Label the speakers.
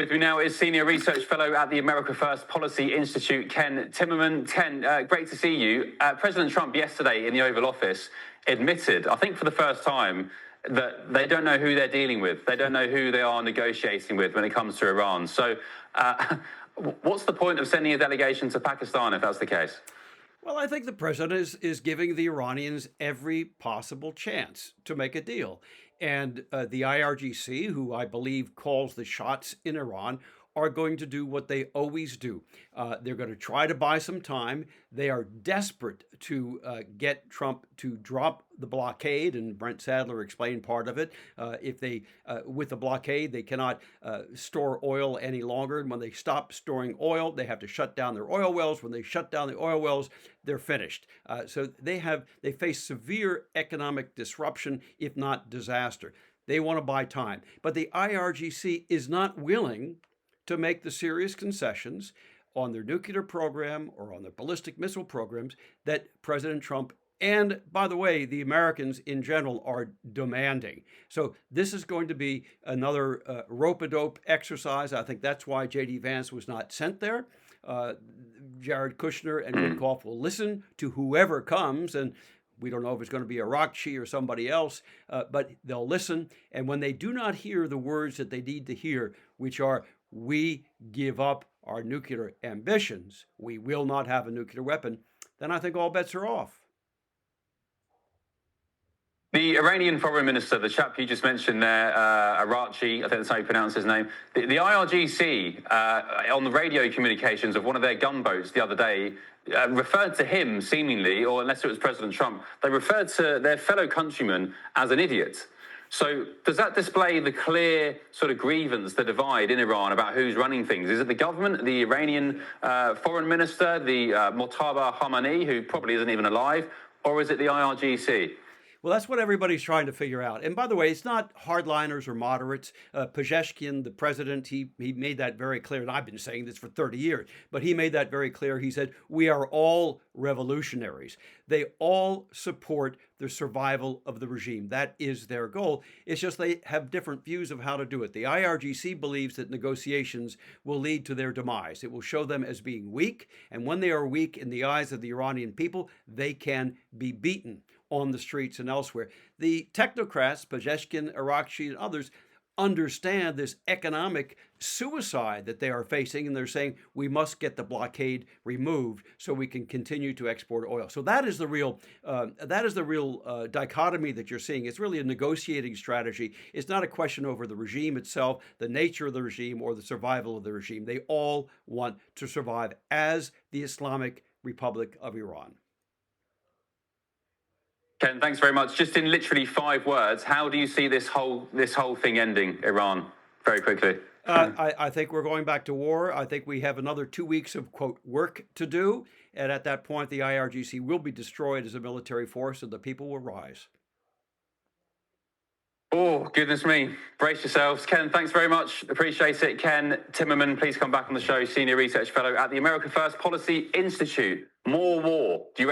Speaker 1: With me now is Senior Research Fellow at the America First Policy Institute, Ken Timmerman. Ken, great to see you. President Trump yesterday in the Oval Office admitted, I think for the first time, that they don't know who they're dealing with. They don't know who they are negotiating with when it comes to Iran. So what's the point of sending a delegation to Pakistan if that's the case?
Speaker 2: Well, I think the president is giving the Iranians every possible chance to make a deal. And the IRGC, who I believe calls the shots in Iran, are going to do what they always do. They're going to try to buy some time. They are desperate to get Trump to drop the blockade, and Brent Sadler explained part of it. With the blockade, they cannot store oil any longer. And when they stop storing oil, they have to shut down their oil wells. When they shut down the oil wells, they're finished. So they face severe economic disruption, if not disaster. They want to buy time. But the IRGC is not willing to make the serious concessions on their nuclear program or on their ballistic missile programs that President Trump and, by the way, the Americans in general are demanding. So this is going to be another rope-a-dope exercise. I think that's why J.D. Vance was not sent there. Jared Kushner and Witkoff will listen to whoever comes, and we don't know if it's going to be Arakchi or somebody else, but they'll listen. And when they do not hear the words that they need to hear, which are, we give up our nuclear ambitions, we will not have a nuclear weapon, then I think all bets are off.
Speaker 1: The Iranian foreign minister, the chap you just mentioned there, Arakchi, I think that's how you pronounce his name, the IRGC, on the radio communications of one of their gunboats the other day, referred to him seemingly, or unless it was President Trump, they referred to their fellow countryman as an idiot. So does that display the clear sort of grievance, the divide in Iran about who's running things? Is it the government, the Iranian foreign minister, the Mojtaba Khamenei, who probably isn't even alive, or is it the IRGC?
Speaker 2: Well, that's what everybody's trying to figure out. And by the way, it's not hardliners or moderates. Pezeshkian, the president, he made that very clear. And I've been saying this for 30 years, but he made that very clear. He said, we are all revolutionaries. They all support the survival of the regime. That is their goal. It's just they have different views of how to do it. The IRGC believes that negotiations will lead to their demise. It will show them as being weak. And when they are weak in the eyes of the Iranian people, they can be beaten on the streets and elsewhere. The technocrats, Pezeshkian, Arakchi, and others, understand this economic suicide that they are facing, and they're saying we must get the blockade removed so we can continue to export oil. So that is the real dichotomy that you're seeing. It's really a negotiating strategy. It's not a question over the regime itself, the nature of the regime, or the survival of the regime. They all want to survive as the Islamic Republic of Iran.
Speaker 1: Ken, thanks very much. Just in literally 5 words, how do you see this whole thing ending, Iran, very quickly?
Speaker 2: I think we're going back to war. I think we have another 2 weeks of, quote, work to do. And at that point, the IRGC will be destroyed as a military force and the people will rise.
Speaker 1: Oh, goodness me. Brace yourselves. Ken, thanks very much. Appreciate it. Ken Timmerman, please come back on the show, Senior Research Fellow at the America First Policy Institute. More war. Do you